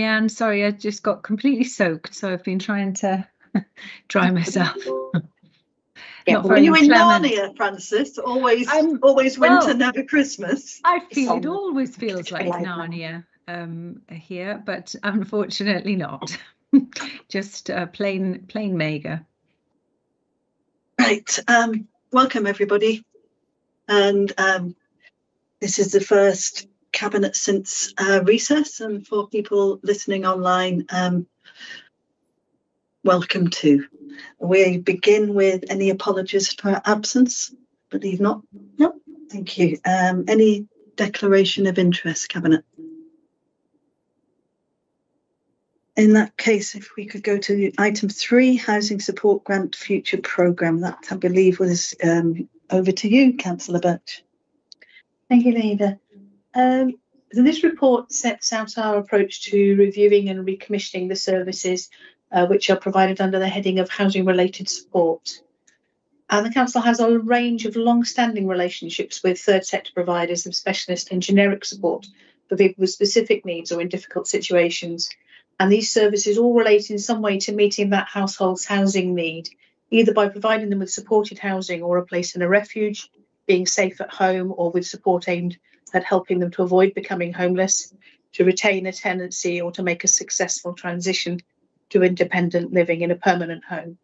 Marianne. Sorry, I just got completely soaked, so I've been trying to dry myself. Yeah, Not well, very Are you in clement. Narnia, Frances? Always winter, well, never Christmas. I feel it always feels like Narnia here, but unfortunately not. Just plain Mega. Right. Welcome everybody, and this is the first cabinet since recess, and for people listening online, welcome too. We begin with any apologies for absence. Believe not. No, thank you. Any declaration of interest, cabinet? In that case, if we could go to item 3, Housing Support Grant Future Programme. That, I believe, was over to you, Councillor Birch. Thank you, Leda. So this report sets out our approach to reviewing and recommissioning the services which are provided under the heading of housing-related support. And the Council has a range of long-standing relationships with third sector providers of specialist and generic support for people with specific needs or in difficult situations. And these services all relate in some way to meeting that household's housing need, either by providing them with supported housing or a place in a refuge, being safe at home, or with support aimed at helping them to avoid becoming homeless, to retain a tenancy, or to make a successful transition to independent living in a permanent home.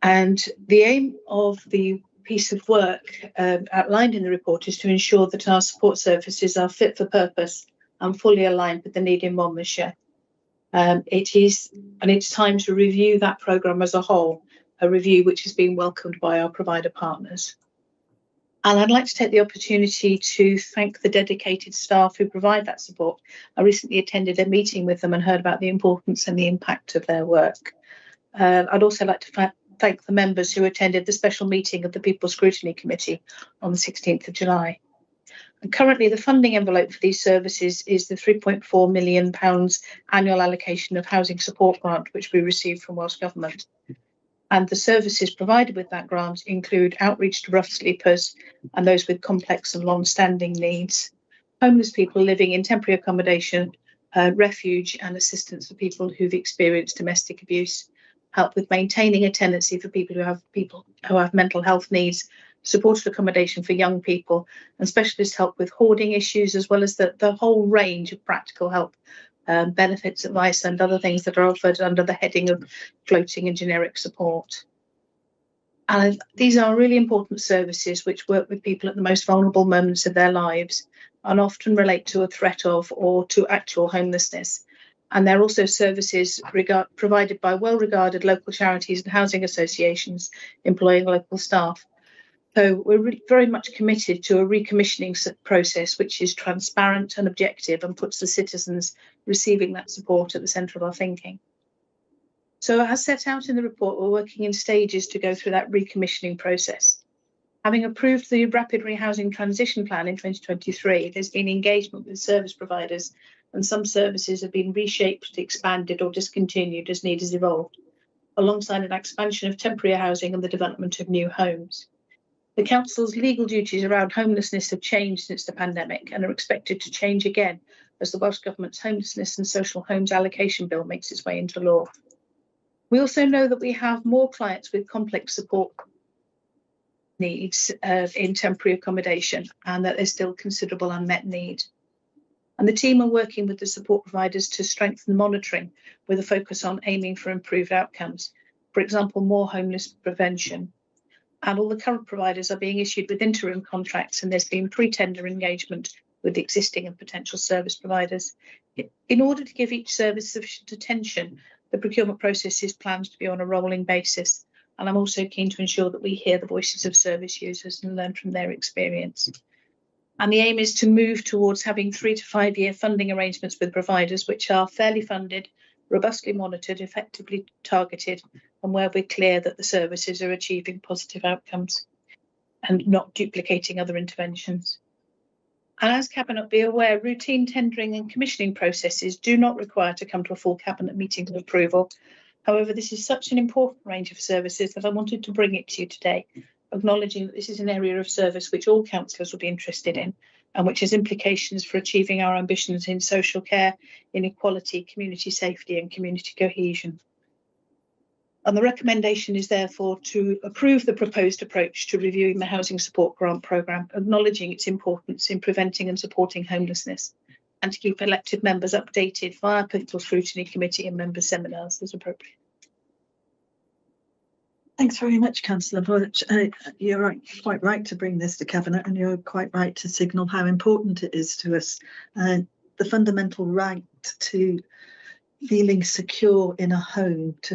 And the aim of the piece of work outlined in the report is to ensure that our support services are fit for purpose and fully aligned with the need in Monmouthshire. It's time to review that programme as a whole, a review which has been welcomed by our provider partners. And I'd like to take the opportunity to thank the dedicated staff who provide that support. I recently attended a meeting with them and heard about the importance and the impact of their work. I'd also like to thank the members who attended the special meeting of the People Scrutiny Committee on the 16th of July. And currently, the funding envelope for these services is the £3.4 million annual allocation of housing support grant, which we received from Welsh Government. And the services provided with that grant include outreach to rough sleepers and those with complex and long-standing needs, homeless people living in temporary accommodation, refuge and assistance for people who've experienced domestic abuse, help with maintaining a tenancy for people who have mental health needs, supported accommodation for young people, and specialist help with hoarding issues, as well as the whole range of practical help, benefits, advice and other things that are offered under the heading of floating and generic support. And these are really important services which work with people at the most vulnerable moments of their lives and often relate to a threat of or to actual homelessness. And they're also services provided by well-regarded local charities and housing associations employing local staff. So we're very much committed to a recommissioning process which is transparent and objective and puts the citizens receiving that support at the centre of our thinking. So as set out in the report, we're working in stages to go through that recommissioning process. Having approved the Rapid Rehousing Transition Plan in 2023, there's been engagement with service providers, and some services have been reshaped, expanded or discontinued as need has evolved, alongside an expansion of temporary housing and the development of new homes. The Council's legal duties around homelessness have changed since the pandemic and are expected to change again as the Welsh Government's Homelessness and Social Homes Allocation Bill makes its way into law. We also know that we have more clients with complex support needs in temporary accommodation and that there's still considerable unmet need. And the team are working with the support providers to strengthen monitoring with a focus on aiming for improved outcomes. For example, more homeless prevention. And all the current providers are being issued with interim contracts, and there's been pre-tender engagement with existing and potential service providers. In order to give each service sufficient attention, the procurement process is planned to be on a rolling basis. And I'm also keen to ensure that we hear the voices of service users and learn from their experience. And the aim is to move towards having 3 to 5 year funding arrangements with providers which are fairly funded, robustly monitored, effectively targeted, and where we're clear that the services are achieving positive outcomes and not duplicating other interventions. And as Cabinet be aware, routine tendering and commissioning processes do not require to come to a full Cabinet meeting for approval. However, this is such an important range of services that I wanted to bring it to you today, acknowledging that this is an area of service which all councillors will be interested in, and which has implications for achieving our ambitions in social care, inequality, community safety and community cohesion. And the recommendation is therefore to approve the proposed approach to reviewing the Housing Support Grant Programme, acknowledging its importance in preventing and supporting homelessness, and to keep elected members updated via People Scrutiny Committee and member seminars as appropriate. Thanks very much, Councillor Birch. You're right, quite right to bring this to Cabinet, and you're quite right to signal how important it is to us. The fundamental right to feeling secure in a home, to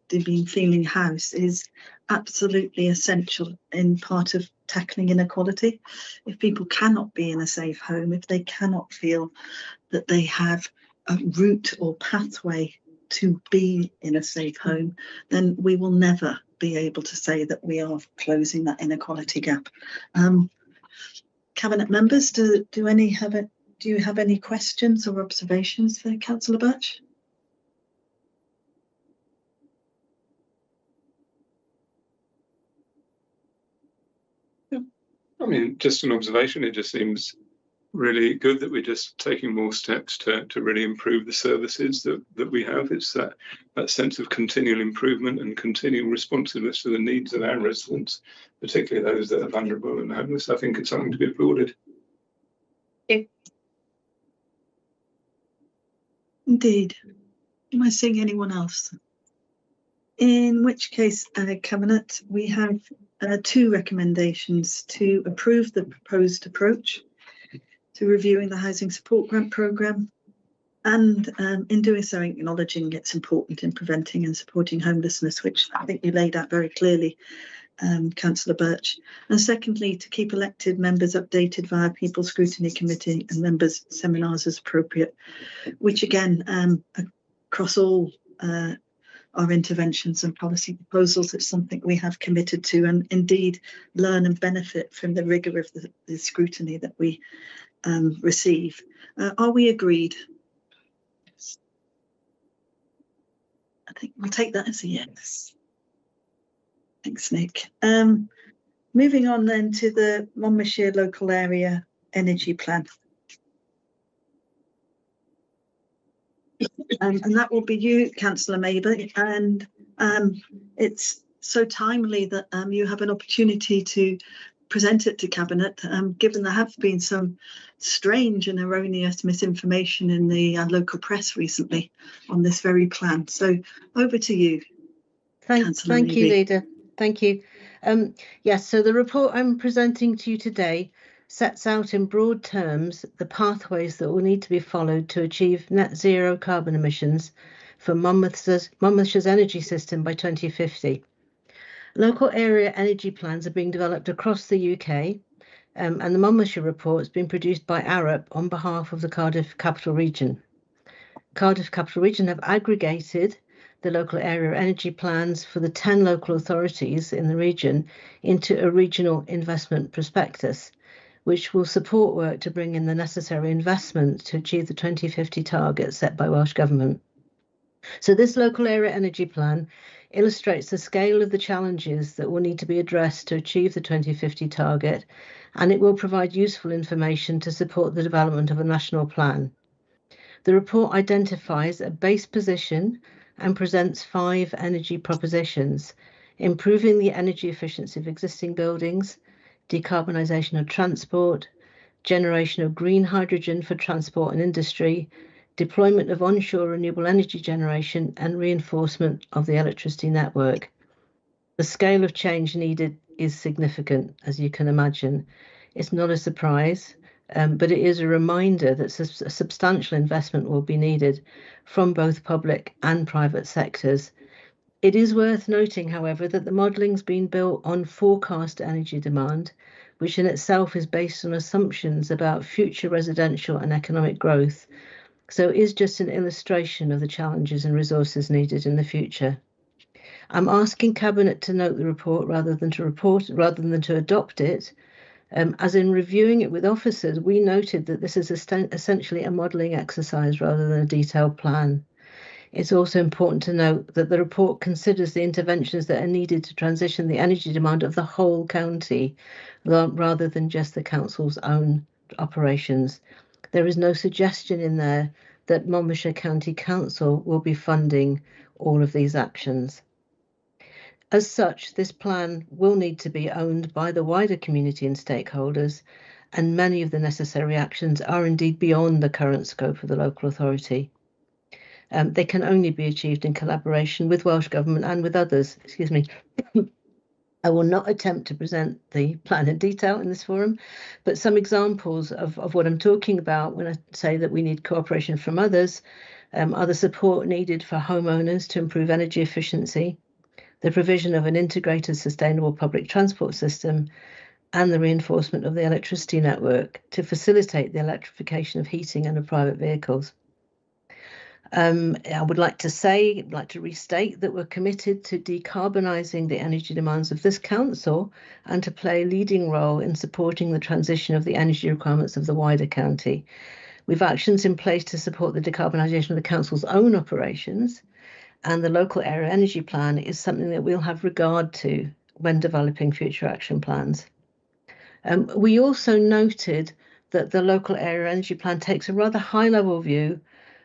be feeling housed, is absolutely essential in part of tackling inequality. If people cannot be in a safe home, if they cannot feel that they have a route or pathway to be in a safe home, then we will never be able to say that we are closing that inequality gap. Cabinet members, do you have any questions or observations for Councillor Birch? I mean, just an observation, it just seems really good that we're just taking more steps to really improve the services that we have. It's that sense of continual improvement and continual responsiveness to the needs of our residents, particularly those that are vulnerable and homeless. I think it's something to be applauded. Indeed. Am I seeing anyone else? In which case, Cabinet, we have two recommendations: to approve the proposed approach to reviewing the Housing Support Grant Programme, and in doing so, acknowledging it's important in preventing and supporting homelessness, which I think you laid out very clearly, Councillor Birch. And secondly, to keep elected members updated via People Scrutiny Committee and members' seminars as appropriate, which again, across all our interventions and policy proposals, it's something we have committed to, and indeed learn and benefit from the rigour of the scrutiny that we receive. Are we agreed? Yes. I think we'll take that as a yes. Thanks, Nick. Moving on then to the Monmouthshire Local Area Energy Plan. And that will be you, Councillor Mabel, and it's so timely that you have an opportunity to present it to Cabinet, given there have been some strange and erroneous misinformation in the local press recently on this very plan. So over to you. Thank you, Leader. Thank you. Yes, so the report I'm presenting to you today sets out in broad terms the pathways that will need to be followed to achieve net zero carbon emissions for Monmouthshire's energy system by 2050. Local area energy plans are being developed across the UK, and the Monmouthshire report has been produced by Arup on behalf of the Cardiff Capital Region. Cardiff Capital Region have aggregated the local area energy plans for the 10 local authorities in the region into a regional investment prospectus, which will support work to bring in the necessary investment to achieve the 2050 target set by Welsh Government. So this local area energy plan illustrates the scale of the challenges that will need to be addressed to achieve the 2050 target, and it will provide useful information to support the development of a national plan. The report identifies a base position and presents 5 energy propositions: improving the energy efficiency of existing buildings, decarbonisation of transport, generation of green hydrogen for transport and industry, deployment of onshore renewable energy generation, and reinforcement of the electricity network. The scale of change needed is significant, as you can imagine. It's not a surprise, but it is a reminder that a substantial investment will be needed from both public and private sectors. It is worth noting, however, that the modelling's been built on forecast energy demand, which in itself is based on assumptions about future residential and economic growth. So it is just an illustration of the challenges and resources needed in the future. I'm asking Cabinet to note the report rather than to adopt it. As in reviewing it with officers, we noted that this is essentially a modelling exercise rather than a detailed plan. It's also important to note that the report considers the interventions that are needed to transition the energy demand of the whole county, rather than just the council's own operations. There is no suggestion in there that Monmouthshire County Council will be funding all of these actions. As such, this plan will need to be owned by the wider community and stakeholders, and many of the necessary actions are indeed beyond the current scope of the local authority. They can only be achieved in collaboration with Welsh Government and with others. Excuse me. I will not attempt to present the plan in detail in this forum, but some examples of what I'm talking about when I say that we need cooperation from others are the support needed for homeowners to improve energy efficiency, the provision of an integrated sustainable public transport system, and the reinforcement of the electricity network to facilitate the electrification of heating and of private vehicles. I would like to restate that we're committed to decarbonising the energy demands of this council and to play a leading role in supporting the transition of the energy requirements of the wider county. We've actions in place to support the decarbonisation of the council's own operations, and the local area energy plan is something that we'll have regard to when developing future action plans. We also noted that the local area energy plan takes a rather high-level view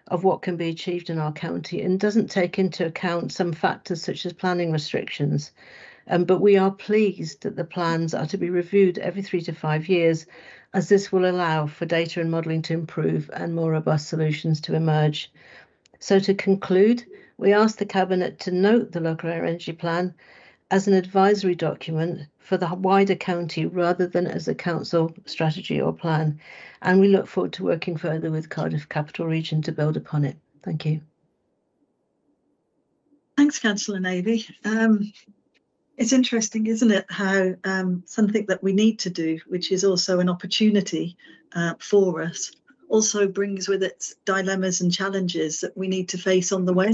of what can be achieved in our county and doesn't take into account some factors such as planning restrictions. But we are pleased that the plans are to be reviewed every 3 to 5 years, as this will allow for data and modelling to improve and more robust solutions to emerge. So to conclude, we ask the Cabinet to note the local area energy plan as an advisory document for the wider county rather than as a council strategy or plan. And we look forward to working further with Cardiff Capital Region to build upon it. Thank you. Thanks, Councillor Navy. It's interesting, isn't it, how something that we need to do, which is also an opportunity for us, also brings with it dilemmas and challenges that we need to face on the way.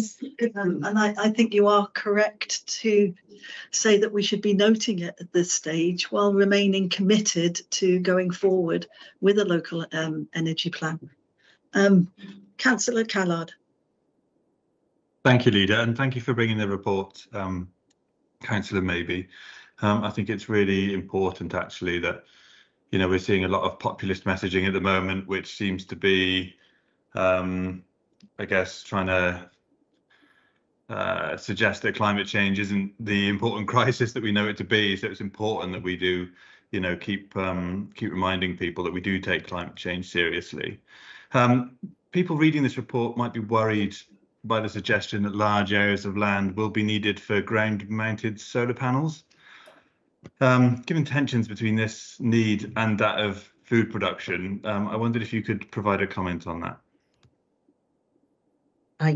And I think you are correct to say that we should be noting it at this stage while remaining committed to going forward with a local energy plan. Councillor Callard. Thank you, Leader, and thank you for bringing the report, Councillor Maybe. I think it's really important, actually, that we're seeing a lot of populist messaging at the moment, which seems to be, I guess, trying to suggest that climate change isn't the important crisis that we know it to be. So it's important that we do, keep reminding people that we do take climate change seriously. People reading this report might be worried by the suggestion that large areas of land will be needed for ground-mounted solar panels. Given tensions between this need and that of food production, I wondered if you could provide a comment on that.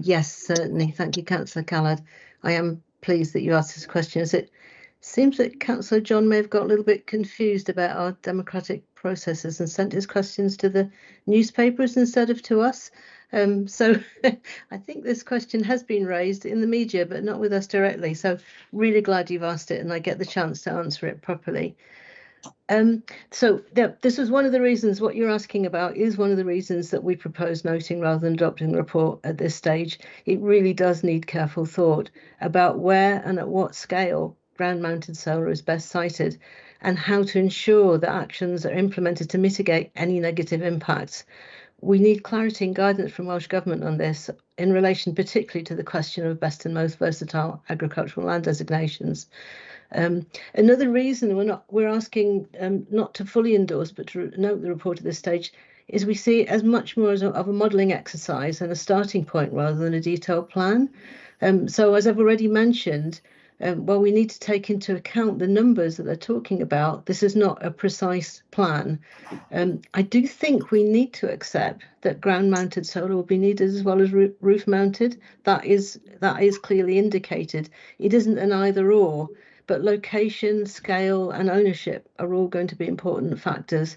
Yes, certainly. Thank you, Councillor Callard. I am pleased that you asked this question, as it seems that Councillor John may have got a little bit confused about our democratic processes and sent his questions to the newspapers instead of to us. So I think this question has been raised in the media, but not with us directly. So really glad you've asked it and I get the chance to answer it properly. This was one of the reasons, what you're asking about is one of the reasons that we propose noting rather than adopting the report at this stage. It really does need careful thought about where and at what scale ground-mounted solar is best sited and how to ensure that actions are implemented to mitigate any negative impacts. We need clarity and guidance from Welsh Government on this in relation particularly to the question of best and most versatile agricultural land designations. Another reason we're asking not to fully endorse but to note the report at this stage is we see it as much more of a modelling exercise and a starting point rather than a detailed plan. So as I've already mentioned, while we need to take into account the numbers that they're talking about, this is not a precise plan. I do think we need to accept that ground-mounted solar will be needed as well as roof-mounted. That is clearly indicated. It isn't an either-or, but location, scale, and ownership are all going to be important factors.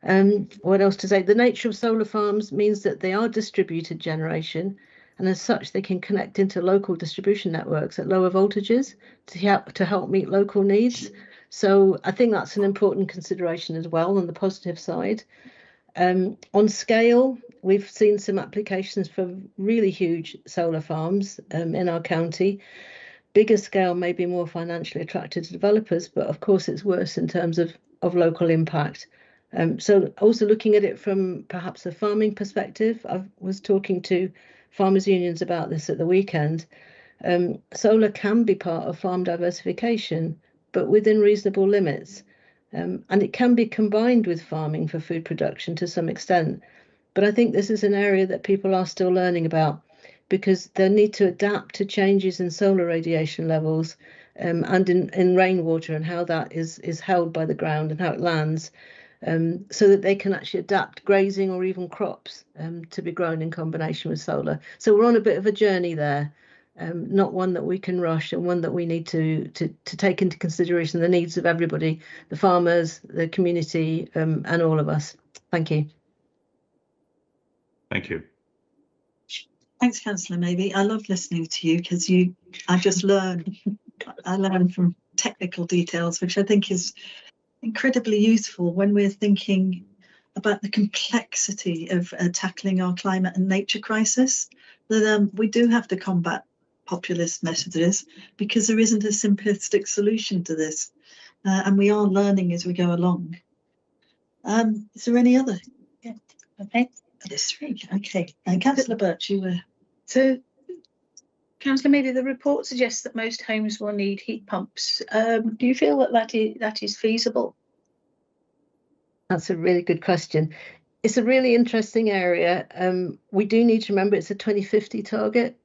What else to say? The nature of solar farms means that they are distributed generation, and as such they can connect into local distribution networks at lower voltages to help meet local needs. So I think that's an important consideration as well on the positive side. On scale, we've seen some applications for really huge solar farms in our county. Bigger scale may be more financially attractive to developers, but of course it's worse in terms of local impact. So also looking at it from perhaps a farming perspective, I was talking to farmers' unions about this at the weekend. Solar can be part of farm diversification, but within reasonable limits. And it can be combined with farming for food production to some extent. But I think this is an area that people are still learning about, because they need to adapt to changes in solar radiation levels and in rainwater and how that is held by the ground and how it lands, so that they can actually adapt grazing or even crops to be grown in combination with solar. So we're on a bit of a journey there, not one that we can rush, and one that we need to take into consideration the needs of everybody, the farmers, the community, and all of us. Thank you. Thank you. Thanks, Councillor Maybe. I love listening to you because I just learn. I learn from technical details, which I think is incredibly useful when we're thinking about the complexity of tackling our climate and nature crisis. That we do have to combat populist messages, because there isn't a simplistic solution to this, and we are learning as we go along. Is there any other? Yeah. Okay. There's three. Okay. And Councillor Birch, you were. So, Councillor Maybe, the report suggests that most homes will need heat pumps. Do you feel that is feasible? That's a really good question. It's a really interesting area. We do need to remember it's a 2050 target.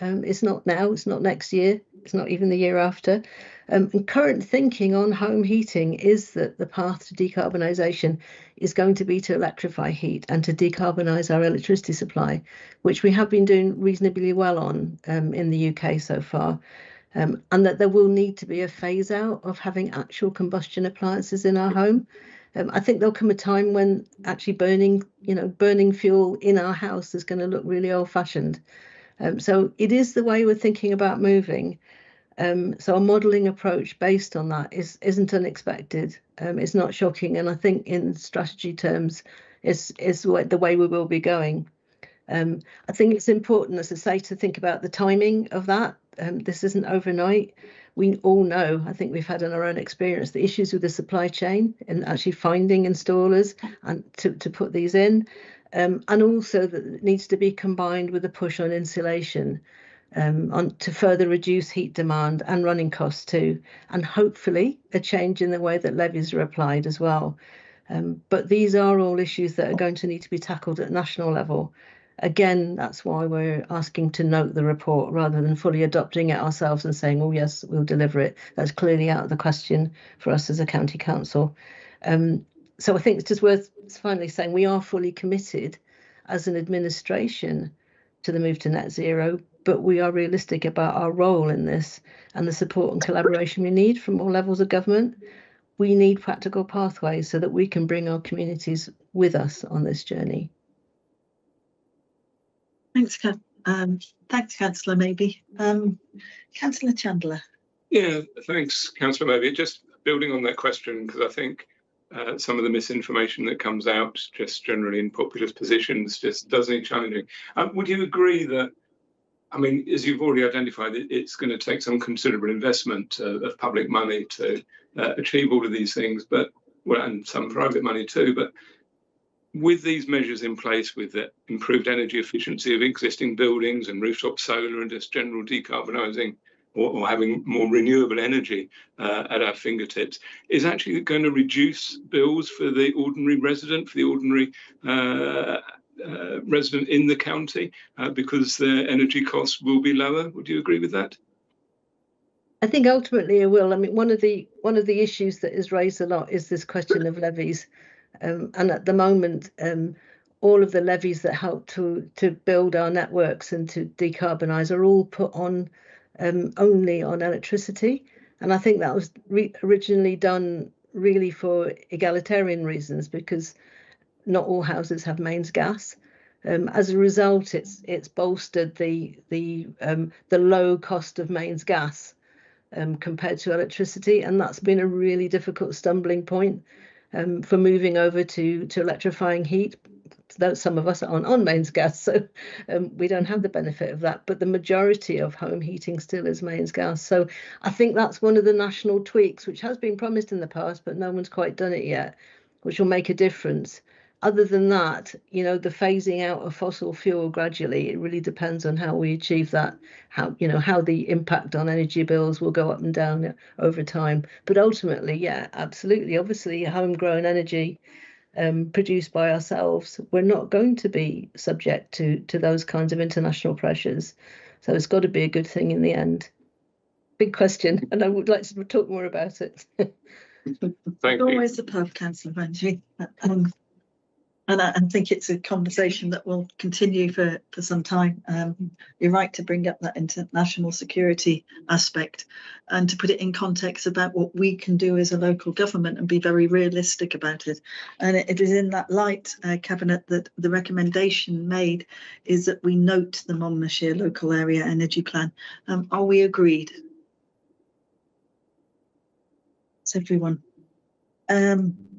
It's not now, it's not next year, it's not even the year after. And current thinking on home heating is that the path to decarbonisation is going to be to electrify heat and to decarbonise our electricity supply, which we have been doing reasonably well on in the UK so far. And that there will need to be a phase out of having actual combustion appliances in our home. I think there'll come a time when actually burning fuel in our house is going to look really old-fashioned. So it is the way we're thinking about moving. So a modelling approach based on that isn't unexpected. It's not shocking, and I think in strategy terms is the way we will be going. I think it's important, as I say, to think about the timing of that. This isn't overnight. We all know, I think we've had in our own experience, the issues with the supply chain and actually finding installers and to put these in. And also that it needs to be combined with a push on insulation to further reduce heat demand and running costs too, and hopefully a change in the way that levies are applied as well. But these are all issues that are going to need to be tackled at national level. Again, that's why we're asking to note the report rather than fully adopting it ourselves and saying, oh yes, we'll deliver it. That's clearly out of the question for us as a county council. So I think it's just worth finally saying we are fully committed as an administration to the move to net zero, but we are realistic about our role in this and the support and collaboration we need from all levels of government. We need practical pathways so that we can bring our communities with us on this journey. Thanks, Councillor Maybe. Councillor Chandler. Yeah, thanks, Councillor Maybe. Just building on that question, because I think some of the misinformation that comes out just generally in populist positions just does need challenging. Would you agree that, I mean, as you've already identified, it's going to take some considerable investment of public money to achieve all of these things, but and some private money too, but with these measures in place, with the improved energy efficiency of existing buildings and rooftop solar and just general decarbonising or having more renewable energy at our fingertips, is actually going to reduce bills for the ordinary resident, for the ordinary resident in the county, because their energy costs will be lower. Would you agree with that? I think ultimately it will. I mean, one of the issues that is raised a lot is this question of levies. And at the moment, all of the levies that help to build our networks and to decarbonise are all put on only on electricity. And I think that was originally done really for egalitarian reasons, because not all houses have mains gas. As a result, it's bolstered the low cost of mains gas compared to electricity, and that's been a really difficult stumbling point for moving over to electrifying heat. Though some of us are on mains gas, so we don't have the benefit of that, but the majority of home heating still is mains gas. So I think that's one of the national tweaks, which has been promised in the past, but no one's quite done it yet, which will make a difference. Other than that, you know, the phasing out of fossil fuel gradually, it really depends on how we achieve that, how, you know, how the impact on energy bills will go up and down over time. But ultimately, yeah, absolutely. Obviously, homegrown energy produced by ourselves, we're not going to be subject to those kinds of international pressures. So it's got to be a good thing in the end. Big question, and I would like to talk more about it. Thank you. Always superb, Councillor Vanjie. And I think it's a conversation that will continue for some time. You're right to bring up that international security aspect and to put it in context about what we can do as a local government and be very realistic about it. And it is in that light, Cabinet, that the recommendation made is that we note the Monmouthshire Local Area Energy Plan. Are we agreed? It's everyone.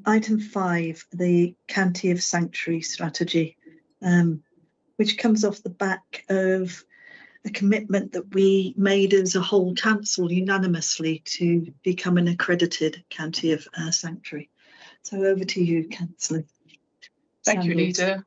Item 5, the County of Sanctuary strategy, which comes off the back of a commitment that we made as a whole council unanimously to become an accredited County of Sanctuary. So over to you, Councillor. Thank you, Leader.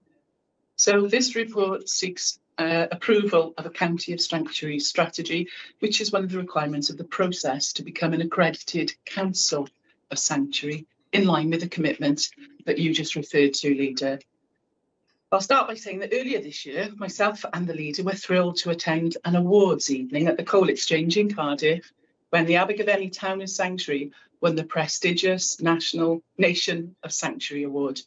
So this report seeks approval of a County of Sanctuary strategy, which is one of the requirements of the process to become an accredited Council of Sanctuary, in line with the commitments that you just referred to, Leader. I'll start by saying that earlier this year, myself and the Leader were thrilled to attend an awards evening at the Coal Exchange in Cardiff, when the Abergavenny Town of Sanctuary won the prestigious National Nation of Sanctuary Award.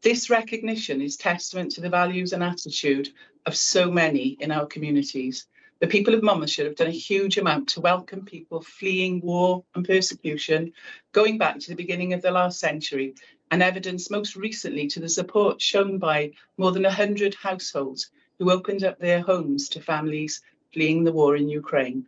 This recognition is testament to the values and attitude of so many in our communities. The people of Monmouthshire have done a huge amount to welcome people fleeing war and persecution, going back to the beginning of the last century, and evidence most recently to the support shown by more than 100 households who opened up their homes to families fleeing the war in Ukraine.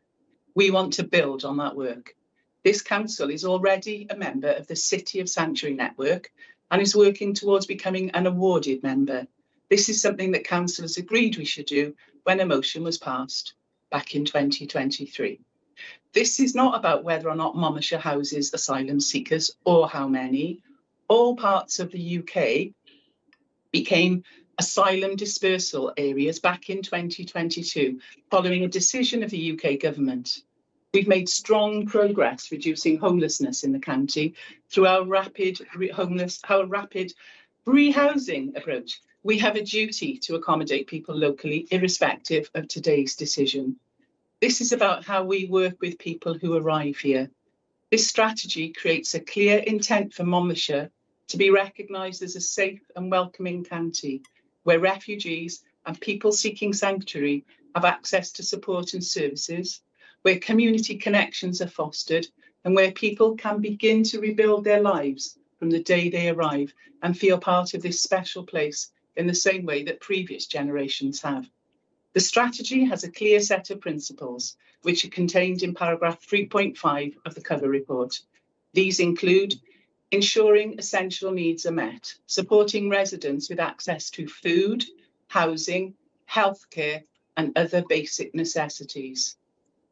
We want to build on that work. This council is already a member of the City of Sanctuary Network and is working towards becoming an awarded member. This is something that councillors agreed we should do when a motion was passed back in 2023. This is not about whether or not Monmouthshire houses asylum seekers or how many. All parts of the UK became asylum dispersal areas back in 2022, following a decision of the UK government. We've made strong progress reducing homelessness in the county through our rapid rehousing approach. We have a duty to accommodate people locally, irrespective of today's decision. This is about how we work with people who arrive here. This strategy creates a clear intent for Monmouthshire to be recognised as a safe and welcoming county, where refugees and people seeking sanctuary have access to support and services, where community connections are fostered, and where people can begin to rebuild their lives from the day they arrive and feel part of this special place in the same way that previous generations have. The strategy has a clear set of principles, which are contained in paragraph 3.5 of the cover report. These include ensuring essential needs are met, supporting residents with access to food, housing, healthcare, and other basic necessities,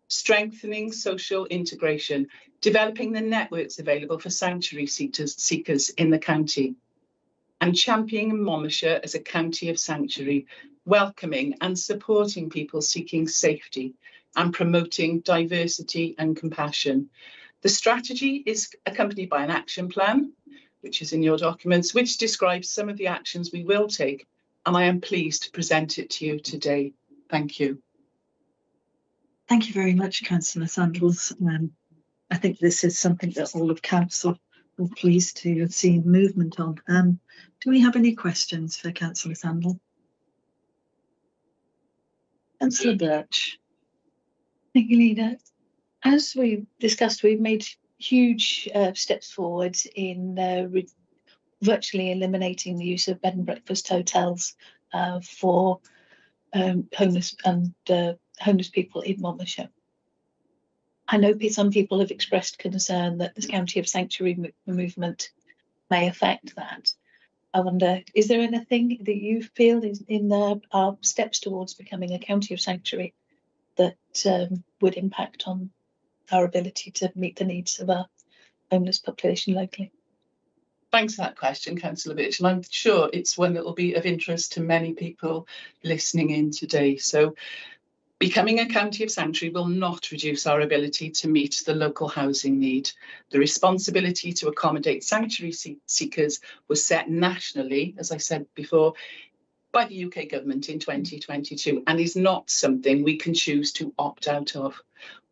strengthening social integration, developing the networks available for sanctuary seekers in the county, and championing Monmouthshire as a county of sanctuary, welcoming and supporting people seeking safety and promoting diversity and compassion. The strategy is accompanied by an action plan, which is in your documents, which describes some of the actions we will take, and I am pleased to present it to you today. Thank you. Thank you very much, Councillor Sandals. I think this is something that all of Council are pleased to have seen movement on. Do we have any questions for Councillor Sandal? Councillor Birch. Thank you, Leader. As we discussed, we've made huge steps forward in virtually eliminating the use of bed and breakfast hotels for homeless people in Monmouthshire. I know some people have expressed concern that the County of Sanctuary movement may affect that. I wonder, is there anything that you feel in our steps towards becoming a County of Sanctuary that would impact on our ability to meet the needs of our homeless population locally? Thanks for that question, Councillor Birch, and I'm sure it's one that will be of interest to many people listening in today. So, becoming a county of sanctuary will not reduce our ability to meet the local housing need. The responsibility to accommodate sanctuary seekers was set nationally, as I said before, by the UK government in 2022, and is not something we can choose to opt out of.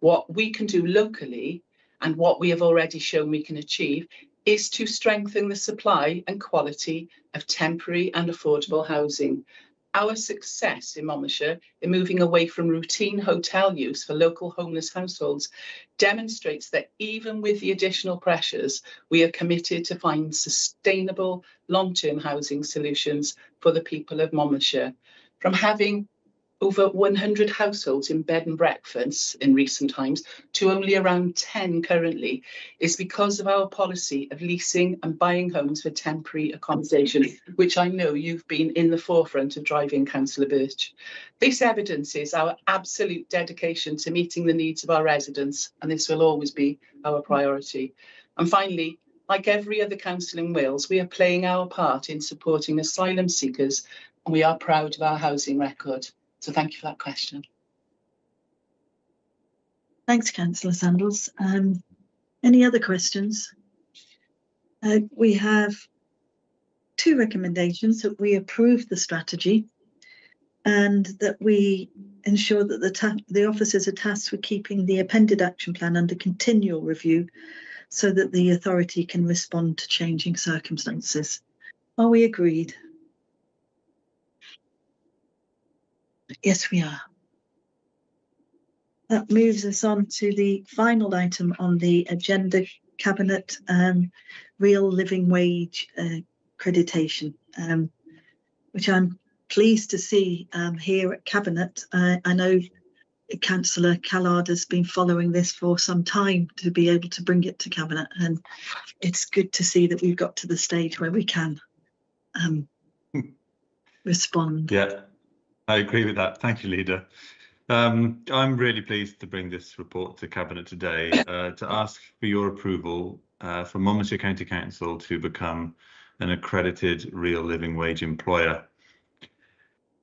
What we can do locally, and what we have already shown we can achieve, is to strengthen the supply and quality of temporary and affordable housing. Our success in Monmouthshire in moving away from routine hotel use for local homeless households demonstrates that even with the additional pressures, we are committed to find sustainable long-term housing solutions for the people of Monmouthshire. From having over 100 households in bed and breakfasts in recent times to only around 10 currently is because of our policy of leasing and buying homes for temporary accommodation, which I know you've been in the forefront of driving, Councillor Birch. This evidences our absolute dedication to meeting the needs of our residents, and this will always be our priority. And finally, like every other council in Wales, we are playing our part in supporting asylum seekers, and we are proud of our housing record. So thank you for that question. Thanks, Councillor Sandals. Any other questions? We have 2 recommendations: that we approve the strategy and that we ensure that the officers are tasked with keeping the appended action plan under continual review so that the authority can respond to changing circumstances. Are we agreed? Yes, we are. That moves us on to the final item on the agenda, Cabinet Real Living Wage accreditation, which I'm pleased to see here at Cabinet. I know Councillor Callard has been following this for some time to be able to bring it to Cabinet, and it's good to see that we've got to the stage where we can respond. Yeah, I agree with that. Thank you, Leader. I'm really pleased to bring this report to Cabinet today to ask for your approval for Monmouthshire County Council to become an accredited real living wage employer.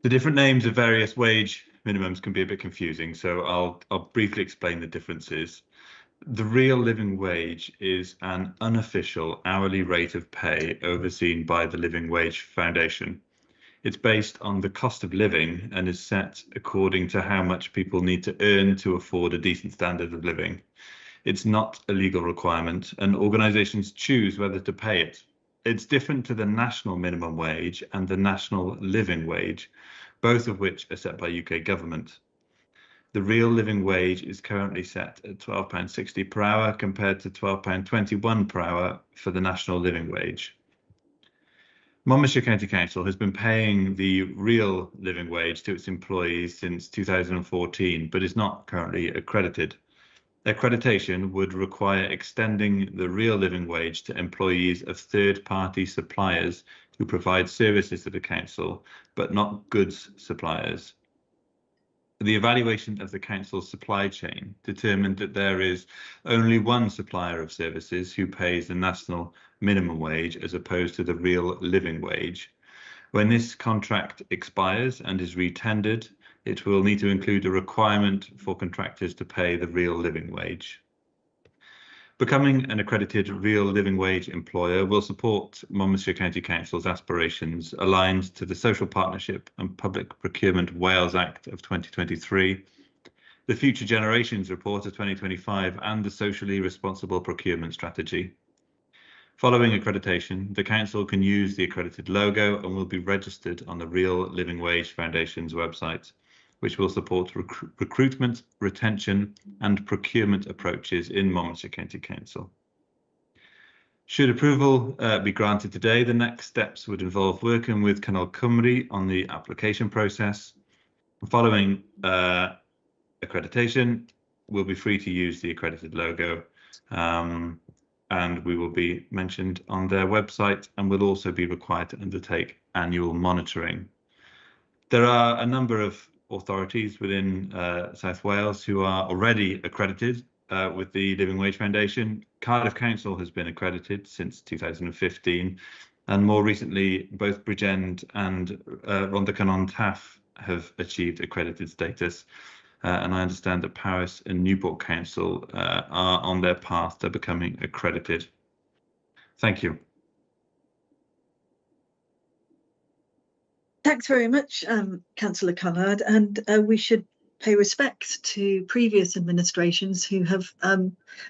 The different names of various wage minimums can be a bit confusing, so I'll briefly explain the differences. The real living wage is an unofficial hourly rate of pay overseen by the Living Wage Foundation. It's based on the cost of living and is set according to how much people need to earn to afford a decent standard of living. It's not a legal requirement, and organisations choose whether to pay it. It's different to the national minimum wage and the national living wage, both of which are set by UK government. The real living wage is currently set at £12.60 per hour compared to £12.21 per hour for the national living wage. Monmouthshire County Council has been paying the real living wage to its employees since 2014, but is not currently accredited. Accreditation would require extending the real living wage to employees of third-party suppliers who provide services to the council, but not goods suppliers. The evaluation of the council's supply chain determined that there is only one supplier of services who pays the national minimum wage as opposed to the real living wage. When this contract expires and is re-tendered, it will need to include a requirement for contractors to pay the real living wage. Becoming an accredited real living wage employer will support Monmouthshire County Council's aspirations aligned to the Social Partnership and Public Procurement Wales Act of 2023, the Future Generations Report of 2025 and the Socially Responsible Procurement Strategy. Following accreditation, the Council can use the accredited logo and will be registered on the Real Living Wage Foundation's website, which will support recruitment, retention and procurement approaches in Monmouthshire County Council. Should approval be granted today, the next steps would involve working with Cyngor Cymru on the application process. Following accreditation, we'll be free to use the accredited logo and we will be mentioned on their website and will also be required to undertake annual monitoring. There are a number of authorities within South Wales who are already accredited with the Living Wage Foundation. Cardiff Council has been accredited since 2015, and more recently, both Bridgend and Rhondda Cynon Taf have achieved accredited status. And I understand that Powys and Newport Council are on their path to becoming accredited. Thank you. Thanks very much, Councillor Collard, and we should pay respect to previous administrations who have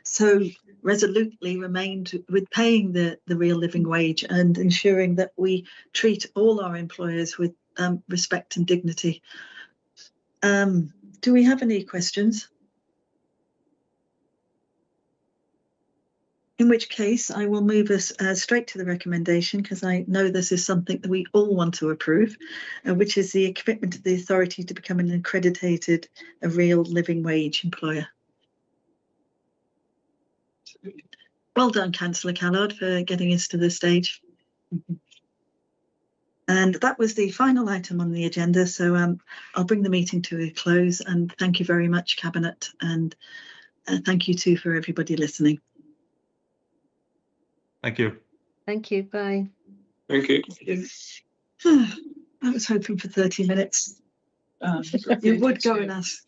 so resolutely remained with paying the real living wage and ensuring that we treat all our employers with respect and dignity. Do we have any questions? In which case, I will move us straight to the recommendation, because I know this is something that we all want to approve, which is the commitment of the authority to become an accredited, a real living wage employer. Well done, Councillor Collard, for getting us to this stage. And that was the final item on the agenda, so I'll bring the meeting to a close, and thank you very much, Cabinet, and thank you too for everybody listening. Thank you. Thank you. Bye. Thank you. I was hoping for 30 minutes. You would go and ask.